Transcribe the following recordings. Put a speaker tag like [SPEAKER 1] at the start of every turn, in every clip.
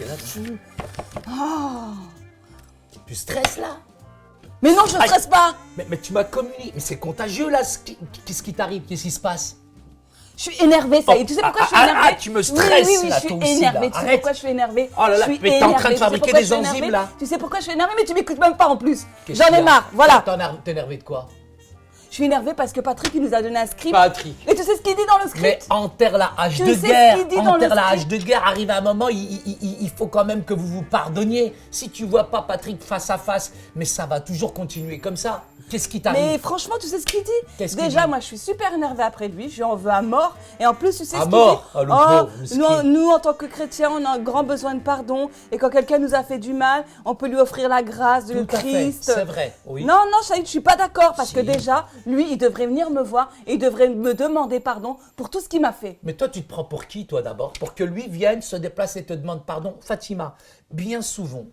[SPEAKER 1] qu'elle a dessus. Tu stresses là?
[SPEAKER 2] Mais non, je ne stresse pas.
[SPEAKER 1] Mais tu m'as communiqué. Mais c'est contagieux là, qu'est-ce qui t'arrive? Qu'est-ce qui se passe?
[SPEAKER 2] Je suis énervée, ça y est. Tu sais pourquoi je suis énervée?
[SPEAKER 1] Tu me stresses
[SPEAKER 2] oui,
[SPEAKER 1] là,
[SPEAKER 2] je suis
[SPEAKER 1] toi aussi,
[SPEAKER 2] énervée.
[SPEAKER 1] là.
[SPEAKER 2] Tu sais
[SPEAKER 1] Arrête.
[SPEAKER 2] pourquoi je suis énervée?
[SPEAKER 1] Oh là là,
[SPEAKER 2] Je suis
[SPEAKER 1] mais t'es en train de
[SPEAKER 2] énervée. Tu sais
[SPEAKER 1] fabriquer
[SPEAKER 2] pourquoi
[SPEAKER 1] des
[SPEAKER 2] je suis
[SPEAKER 1] enzymes,
[SPEAKER 2] énervée
[SPEAKER 1] là.
[SPEAKER 2] Tu sais pourquoi je suis énervée, mais tu m'écoutes même pas en plus.
[SPEAKER 1] Qu'est-ce
[SPEAKER 2] J'en
[SPEAKER 1] qu'il y
[SPEAKER 2] ai
[SPEAKER 1] a?
[SPEAKER 2] marre, voilà.
[SPEAKER 1] T'es énervé de quoi?
[SPEAKER 2] Je suis énervée parce que Patrick, il nous a donné un script.
[SPEAKER 1] Patrick.
[SPEAKER 2] Et tu sais ce qu'il dit dans le script?
[SPEAKER 1] Mais enterre la hache
[SPEAKER 2] Tu
[SPEAKER 1] de
[SPEAKER 2] sais ce
[SPEAKER 1] guerre.
[SPEAKER 2] qu'il dit dans le
[SPEAKER 1] Enterre la
[SPEAKER 2] script?
[SPEAKER 1] hache de guerre. Arrive à un moment, il faut quand même que vous vous pardonniez. Si tu vois pas Patrick face à face, mais ça va toujours continuer comme ça. Qu'est-ce qui t'arrive?
[SPEAKER 2] Mais franchement, tu sais ce qu'il dit?
[SPEAKER 1] Qu'est-ce qu'il
[SPEAKER 2] Déjà,
[SPEAKER 1] dit?
[SPEAKER 2] moi, je suis super énervée après lui. Je lui en veux à mort. Et en plus, tu sais
[SPEAKER 1] À
[SPEAKER 2] ce qu'il
[SPEAKER 1] mort?
[SPEAKER 2] dit?
[SPEAKER 1] Ah, le pauvre, miskin.
[SPEAKER 2] nous, en tant que chrétiens, on a un grand besoin de pardon. Et quand quelqu'un nous a fait du mal, on peut lui offrir la grâce de
[SPEAKER 1] Tout à fait,
[SPEAKER 2] Christ.
[SPEAKER 1] c'est vrai, oui.
[SPEAKER 2] Non, Saïd, je suis pas d'accord. Parce
[SPEAKER 1] Si.
[SPEAKER 2] que déjà, lui, il devrait venir me voir et il devrait me demander pardon pour tout ce qu'il m'a fait.
[SPEAKER 1] Mais toi, tu te prends pour qui, toi, d'abord? Pour que lui vienne, se déplace et te demande pardon? Fatima, bien souvent,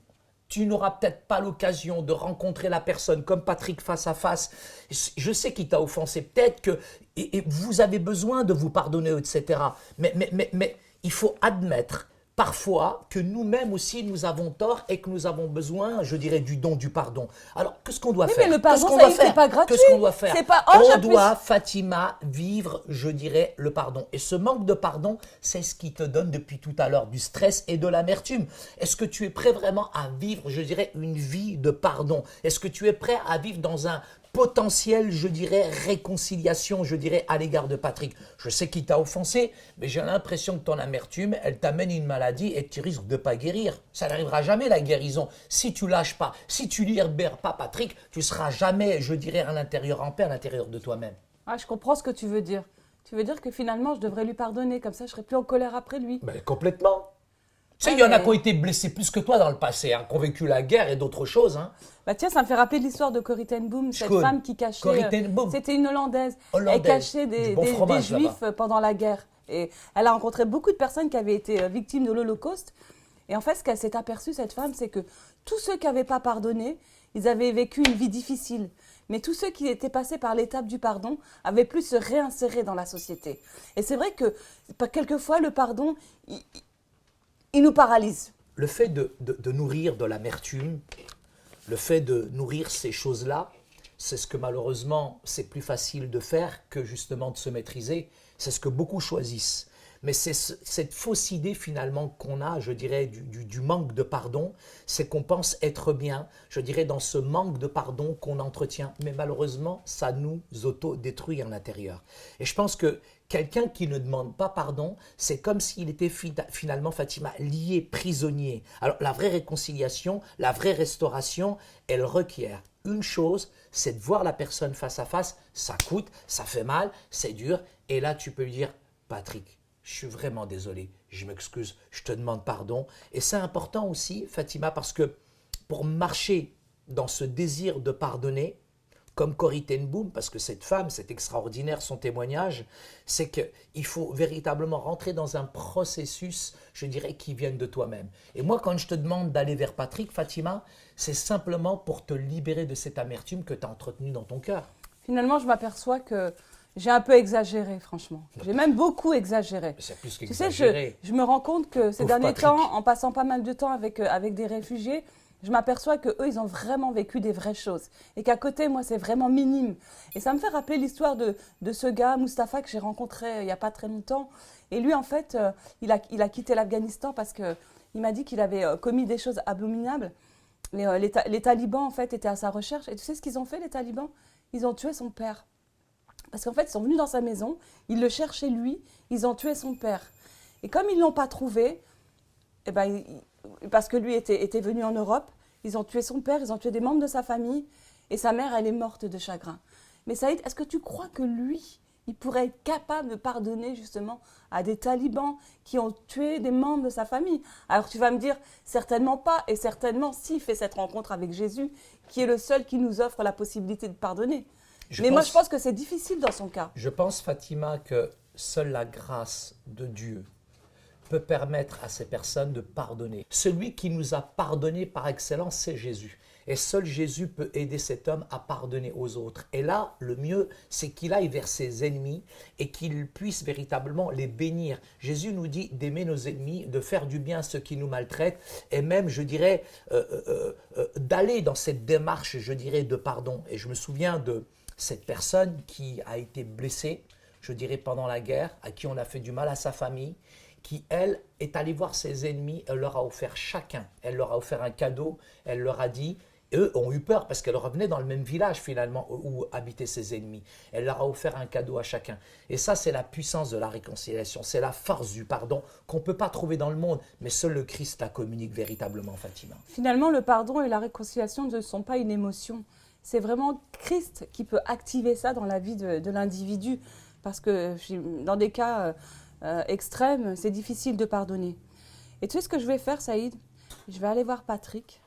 [SPEAKER 1] tu n'auras peut-être pas l'occasion de rencontrer la personne comme Patrick face à face. Je sais qu'il t'a offensé. Peut-être que et vous avez besoin de vous pardonner, etc. Mais il faut admettre parfois que nous-mêmes aussi, nous avons tort et que nous avons besoin, je dirais, du don du pardon. Alors, qu'est-ce qu'on doit
[SPEAKER 2] Oui,
[SPEAKER 1] faire?
[SPEAKER 2] mais le pardon,
[SPEAKER 1] Qu'est-ce qu'on
[SPEAKER 2] ça
[SPEAKER 1] doit
[SPEAKER 2] y est, c'est
[SPEAKER 1] faire?
[SPEAKER 2] pas gratuit.
[SPEAKER 1] Qu'est-ce qu'on doit faire?
[SPEAKER 2] C'est pas, oh,
[SPEAKER 1] On
[SPEAKER 2] j'appuie-
[SPEAKER 1] doit, Fatima, vivre, je dirais, le pardon. Et ce manque de pardon, c'est ce qui te donne depuis tout à l'heure du stress et de l'amertume. Est-ce que tu es prêt vraiment à vivre, je dirais, une vie de pardon? Est-ce que tu es prêt à vivre dans un potentiel, je dirais, réconciliation, je dirais, à l'égard de Patrick? Je sais qu'il t'a offensé, mais j'ai l'impression que ton amertume, elle t'amène une maladie et que tu risques de ne pas guérir. Ça n'arrivera jamais, la guérison. Si tu lâches pas, si tu libères pas Patrick, tu seras jamais, je dirais, à l'intérieur en paix, à l'intérieur de toi-même.
[SPEAKER 2] Ah, je comprends ce que tu veux dire. Tu veux dire que finalement, je devrais lui pardonner. Comme ça, je serai plus en colère après lui.
[SPEAKER 1] Ben, complètement. Tu sais, il y en a qui ont été blessés plus que toi dans le passé, hein, qui ont vécu la guerre et d'autres choses. Hein.
[SPEAKER 2] Bah tiens, ça me fait rappeler l'histoire de Corrie ten Boom, cette
[SPEAKER 1] connais.
[SPEAKER 2] femme qui cachait.
[SPEAKER 1] Corrie ten Boom.
[SPEAKER 2] C'était une Hollandaise.
[SPEAKER 1] Hollandaise.
[SPEAKER 2] Elle cachait
[SPEAKER 1] Du
[SPEAKER 2] des,
[SPEAKER 1] bon
[SPEAKER 2] des
[SPEAKER 1] fromage,
[SPEAKER 2] Juifs
[SPEAKER 1] là-bas.
[SPEAKER 2] pendant la guerre. Et elle a rencontré beaucoup de personnes qui avaient été victimes de l'Holocauste. Et en fait, ce qu'elle s'est aperçue, cette femme, c'est que tous ceux qui n'avaient pas pardonné, ils avaient vécu une vie difficile. Mais tous ceux qui étaient passés par l'étape du pardon avaient pu se réinsérer dans la société. Et c'est vrai que quelquefois, le pardon, il nous paralyse.
[SPEAKER 1] Le fait de nourrir de l'amertume, le fait de nourrir ces choses-là, c'est ce que malheureusement, c'est plus facile de faire que justement de se maîtriser. C'est ce que beaucoup choisissent. Mais c'est cette fausse idée finalement qu'on a, je dirais, du manque de pardon, c'est qu'on pense être bien, je dirais, dans ce manque de pardon qu'on entretient. Mais malheureusement, ça nous auto-détruit à l'intérieur. Et je pense que quelqu'un qui ne demande pas pardon, c'est comme s'il était finalement, Fatima, lié, prisonnier. Alors la vraie réconciliation, la vraie restauration, elle requiert une chose, c'est de voir la personne face à face. Ça coûte, ça fait mal, c'est dur. Et là, tu peux lui dire, Patrick, je suis vraiment désolé, je m'excuse, je te demande pardon. Et c'est important aussi, Fatima, parce que pour marcher dans ce désir de pardonner, comme Corrie ten Boom, parce que cette femme, c'est extraordinaire son témoignage, c'est qu'il faut véritablement rentrer dans un processus, je dirais, qui vienne de toi-même. Et moi, quand je te demande d'aller vers Patrick, Fatima, c'est simplement pour te libérer de cette amertume que tu as entretenue dans ton cœur.
[SPEAKER 2] Finalement, je m'aperçois que j'ai un peu exagéré, franchement. J'ai même beaucoup exagéré.
[SPEAKER 1] C'est plus
[SPEAKER 2] Tu sais,
[SPEAKER 1] qu'exagéré.
[SPEAKER 2] je me rends compte que ces
[SPEAKER 1] Pauvre
[SPEAKER 2] derniers
[SPEAKER 1] Patrick.
[SPEAKER 2] temps, en passant pas mal de temps avec des réfugiés, je m'aperçois qu'eux, ils ont vraiment vécu des vraies choses. Et qu'à côté, moi, c'est vraiment minime. Et ça me fait rappeler l'histoire de ce gars, Mustapha, que j'ai rencontré il n'y a pas très longtemps. Et lui, en fait, il a quitté l'Afghanistan parce qu'il m'a dit qu'il avait commis des choses abominables. Et, les talibans, en fait, étaient à sa recherche. Et tu sais ce qu'ils ont fait, les talibans? Ils ont tué son père. Parce qu'en fait, ils sont venus dans sa maison, ils le cherchaient lui, ils ont tué son père. Et comme ils ne l'ont pas trouvé, eh ben, parce que lui était venu en Europe, ils ont tué son père, ils ont tué des membres de sa famille, et sa mère, elle est morte de chagrin. Mais Saïd, est-ce que tu crois que lui, il pourrait être capable de pardonner justement à des talibans qui ont tué des membres de sa famille? Alors tu vas me dire, certainement pas, et certainement s'il fait cette rencontre avec Jésus, qui est le seul qui nous offre la possibilité de pardonner. Moi, je pense que c'est difficile dans son cas.
[SPEAKER 1] Je pense, Fatima, que seule la grâce de Dieu peut permettre à ces personnes de pardonner. Celui qui nous a pardonné par excellence, c'est Jésus. Et seul Jésus peut aider cet homme à pardonner aux autres. Et là, le mieux, c'est qu'il aille vers ses ennemis et qu'il puisse véritablement les bénir. Jésus nous dit d'aimer nos ennemis, de faire du bien à ceux qui nous maltraitent et même, je dirais, d'aller dans cette démarche, je dirais, de pardon. Et je me souviens de cette personne qui a été blessée, je dirais, pendant la guerre, à qui on a fait du mal à sa famille, qui, elle, est allée voir ses ennemis, elle leur a offert chacun, elle leur a offert un cadeau, elle leur a dit, eux ont eu peur parce qu'elle revenait dans le même village finalement où habitaient ses ennemis. Elle leur a offert un cadeau à chacun. Et ça, c'est la puissance de la réconciliation, c'est la force du pardon qu'on ne peut pas trouver dans le monde, mais seul le Christ la communique véritablement, Fatima.
[SPEAKER 2] Finalement, le pardon et la réconciliation ne sont pas une émotion. C'est vraiment Christ qui peut activer ça dans la vie de l'individu. Parce que dans des cas extrêmes, c'est difficile de pardonner. Et tu sais ce que je vais faire, Saïd? Je vais aller voir Patrick.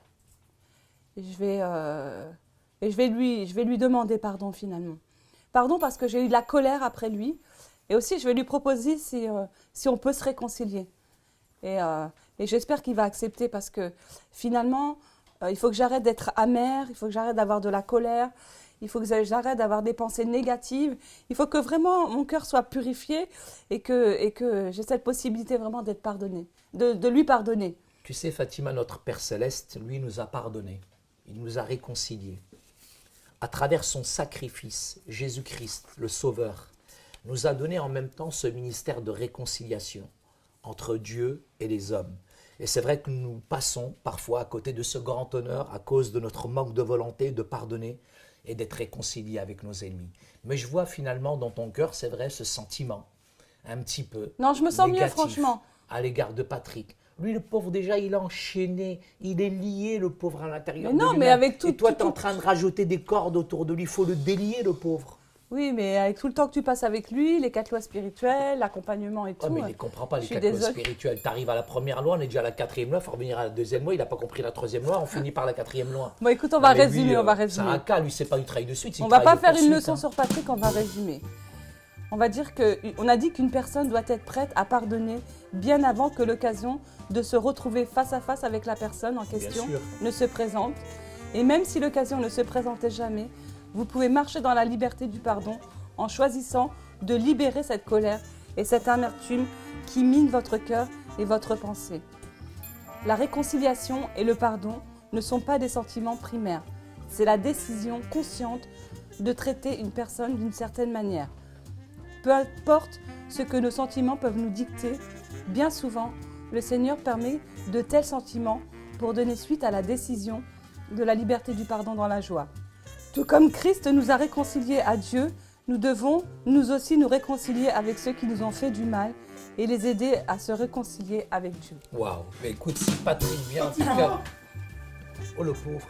[SPEAKER 2] Et je vais lui demander pardon finalement. Pardon parce que j'ai eu de la colère après lui. Et aussi, je vais lui proposer si on peut se réconcilier. Et j'espère qu'il va accepter parce que finalement, il faut que j'arrête d'être amère, il faut que j'arrête d'avoir de la colère, il faut que j'arrête d'avoir des pensées négatives. Il faut que vraiment mon cœur soit purifié et que j'ai cette possibilité vraiment d'être pardonné, de lui pardonner.
[SPEAKER 1] Tu sais, Fatima, notre Père Céleste, lui, nous a pardonné. Il nous a réconciliés. À travers son sacrifice, Jésus-Christ, le Sauveur, nous a donné en même temps ce ministère de réconciliation entre Dieu et les hommes. Et c'est vrai que nous passons parfois à côté de ce grand honneur à cause de notre manque de volonté de pardonner et d'être réconciliés avec nos ennemis. Mais je vois finalement dans ton cœur, c'est vrai, ce sentiment un petit peu
[SPEAKER 2] Non, je me sens
[SPEAKER 1] négatif
[SPEAKER 2] mieux, franchement.
[SPEAKER 1] à l'égard de Patrick. Lui, le pauvre, déjà, il est enchaîné, il est lié, le pauvre, à l'intérieur.
[SPEAKER 2] Mais non,
[SPEAKER 1] de
[SPEAKER 2] mais
[SPEAKER 1] lui-même.
[SPEAKER 2] avec tout-
[SPEAKER 1] Et toi,
[SPEAKER 2] tout-
[SPEAKER 1] tu es en
[SPEAKER 2] tout-
[SPEAKER 1] train de rajouter des cordes autour de lui. Il faut le délier, le pauvre.
[SPEAKER 2] Oui, mais avec tout le temps que tu passes avec lui, les 4 lois spirituelles, l'accompagnement et tout.
[SPEAKER 1] Oh, mais il ne comprend pas les
[SPEAKER 2] je suis
[SPEAKER 1] 4 lois
[SPEAKER 2] désolée.
[SPEAKER 1] spirituelles. Tu arrives à la première loi, on est déjà à la 4e loi, il faut revenir à la 2e loi. Il n'a pas compris la 3e loi, on finit par la 4e loi.
[SPEAKER 2] Bon, écoute, on
[SPEAKER 1] Non,
[SPEAKER 2] va
[SPEAKER 1] mais
[SPEAKER 2] résumer,
[SPEAKER 1] lui,
[SPEAKER 2] on va
[SPEAKER 1] C'est
[SPEAKER 2] résumer.
[SPEAKER 1] un cas, lui, c'est pas du travail de suite. c'est
[SPEAKER 2] On
[SPEAKER 1] du
[SPEAKER 2] va pas
[SPEAKER 1] travail de
[SPEAKER 2] faire une
[SPEAKER 1] poursuite,
[SPEAKER 2] leçon
[SPEAKER 1] hein.
[SPEAKER 2] sur Patrick, on va résumer. On va dire on a dit qu'une personne doit être prête à pardonner bien avant que l'occasion de se retrouver face à face avec la personne en question
[SPEAKER 1] sûr.
[SPEAKER 2] ne se présente. Et même si l'occasion ne se présentait jamais, vous pouvez marcher dans la liberté du pardon en choisissant de libérer cette colère et cette amertume qui mine votre cœur et votre pensée. La réconciliation et le pardon ne sont pas des sentiments primaires. C'est la décision consciente de traiter une personne d'une certaine manière. Peu importe ce que nos sentiments peuvent nous dicter, bien souvent, le Seigneur permet de tels sentiments pour donner suite à la décision de la liberté du pardon dans la joie. Tout comme Christ nous a réconciliés à Dieu, nous devons nous aussi nous réconcilier avec ceux qui nous ont fait du mal et les aider à se réconcilier avec Dieu.
[SPEAKER 1] Waouh, mais écoute, si Patrick vient en tout cas. Oh le pauvre.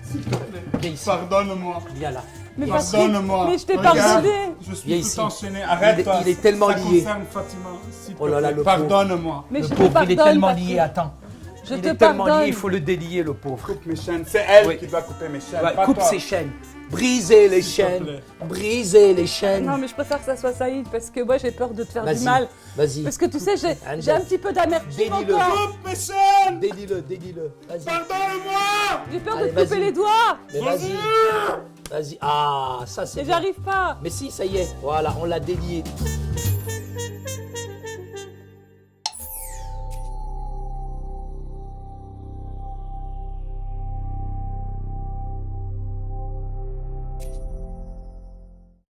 [SPEAKER 3] S'il te plaît,
[SPEAKER 1] Viens ici.
[SPEAKER 3] pardonne-moi.
[SPEAKER 1] Viens là.
[SPEAKER 2] Mais
[SPEAKER 1] Viens ici.
[SPEAKER 2] Patrick,
[SPEAKER 3] Pardonne-moi.
[SPEAKER 2] mais je t'ai
[SPEAKER 3] Regarde,
[SPEAKER 2] pardonné.
[SPEAKER 3] Je suis
[SPEAKER 1] Viens
[SPEAKER 3] tout
[SPEAKER 1] ici.
[SPEAKER 3] enchaîné. Arrête-toi.
[SPEAKER 1] Il est tellement
[SPEAKER 3] Ça
[SPEAKER 1] lié.
[SPEAKER 3] concerne Fatima. S'il te
[SPEAKER 1] Oh là là,
[SPEAKER 3] plaît,
[SPEAKER 1] le pauvre.
[SPEAKER 3] pardonne-moi.
[SPEAKER 2] Mais
[SPEAKER 1] Le
[SPEAKER 2] je te
[SPEAKER 1] pauvre, il est
[SPEAKER 2] pardonne,
[SPEAKER 1] tellement
[SPEAKER 2] Patrick.
[SPEAKER 1] lié, attends.
[SPEAKER 2] Je
[SPEAKER 1] il
[SPEAKER 2] te
[SPEAKER 1] est tellement
[SPEAKER 2] pardonne.
[SPEAKER 1] lié, il faut le délier, le pauvre.
[SPEAKER 3] Coupe mes chaînes. C'est elle
[SPEAKER 1] Oui.
[SPEAKER 3] qui doit couper mes chaînes.
[SPEAKER 1] Ouais,
[SPEAKER 3] pas
[SPEAKER 1] coupe
[SPEAKER 3] toi.
[SPEAKER 1] ses chaînes. Brisez les
[SPEAKER 3] S'il te
[SPEAKER 1] chaînes.
[SPEAKER 3] plaît.
[SPEAKER 1] Brisez les chaînes.
[SPEAKER 2] Non, mais je préfère que ça soit Saïd parce que moi j'ai peur de te faire du
[SPEAKER 1] Vas-y,
[SPEAKER 2] mal.
[SPEAKER 1] vas-y.
[SPEAKER 2] Parce que tu sais, j'ai
[SPEAKER 1] Angel.
[SPEAKER 2] un petit peu d'amertume
[SPEAKER 1] Délie-le.
[SPEAKER 2] encore.
[SPEAKER 3] Coupe mes chaînes.
[SPEAKER 1] Délie-le, délie-le. Vas-y.
[SPEAKER 3] Pardonne-moi.
[SPEAKER 2] J'ai peur
[SPEAKER 1] Allez,
[SPEAKER 2] de te couper
[SPEAKER 1] vas-y.
[SPEAKER 2] les doigts.
[SPEAKER 1] Mais vas-y. Vas-y. Ah, ça c'est
[SPEAKER 2] Et
[SPEAKER 1] bien.
[SPEAKER 2] j'arrive pas.
[SPEAKER 1] Mais si, ça y est. Voilà, on l'a délié.